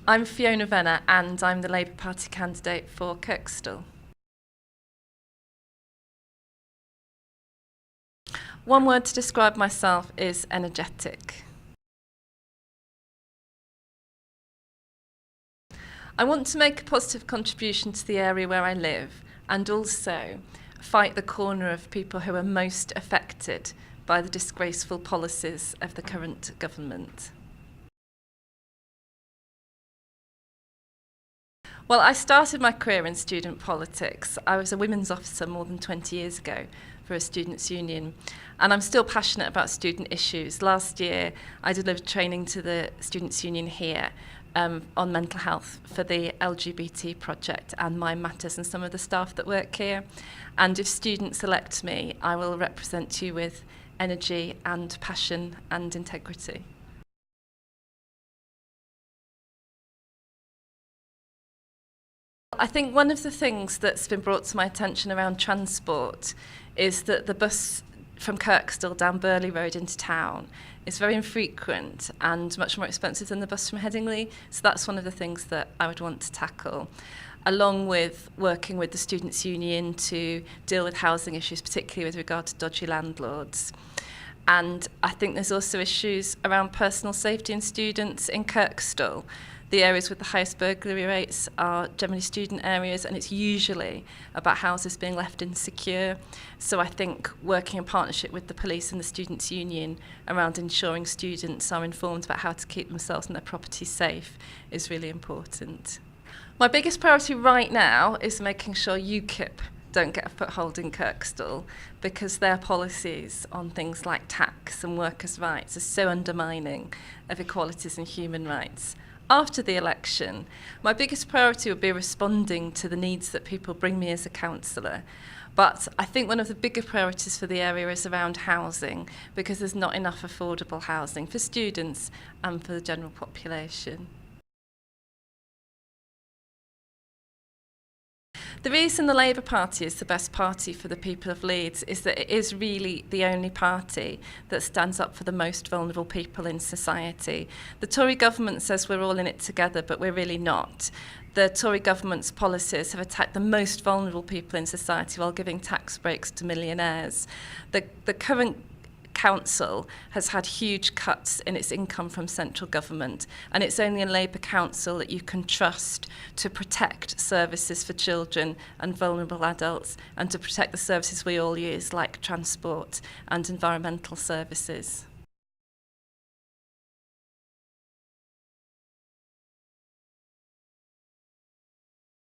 I'm Fiona Venner and I'm the Labour Party candidate for Kirkstall. One word to describe myself is energetic. I want to make a positive contribution to the area where I live and also fight the corner of people who are most affected by the disgraceful policies of the current government. Well, I started my career in student politics. I was a women's officer more than 20 years ago for a students' union, and I'm still passionate about student issues. Last year, I delivered training to the students' union here on mental health for the LGBT project and Mind Matters and some of the staff that work here. And if students elect me, I will represent you with energy and passion and integrity. I think one of the things that's been brought to my attention around transport is that the bus from Kirkstall down Burley Road into town is very infrequent and much more expensive than the bus from Headingley. So that's one of the things that I would want to tackle, along with working with the Students' Union to deal with housing issues, particularly with regard to dodgy landlords. And I think there's also issues around personal safety in students in Kirkstall. The areas with the highest burglary rates are generally student areas, and it's usually about houses being left insecure. So I think working in partnership with the police and the Students' Union around ensuring students are informed about how to keep themselves and their property safe is really important. My biggest priority right now is making sure UKIP don't get a foothold in Kirkstall, because their policies on things like tax and workers' rights are so undermining of equalities and human rights. After the election, my biggest priority would be responding to the needs that people bring me as a councillor. But I think one of the bigger priorities for the area is around housing, because there's not enough affordable housing for students and for the general population. The reason the Labour Party is the best party for the people of Leeds is that it is really the only party that stands up for the most vulnerable people in society. The Tory government says we're all in it together, but we're really not. The Tory government's policies have attacked the most vulnerable people in society while giving tax breaks to millionaires. The current council has had huge cuts in its income from central government, and it's only a Labour council that you can trust to protect services for children and vulnerable adults and to protect the services we all use like transport and environmental services.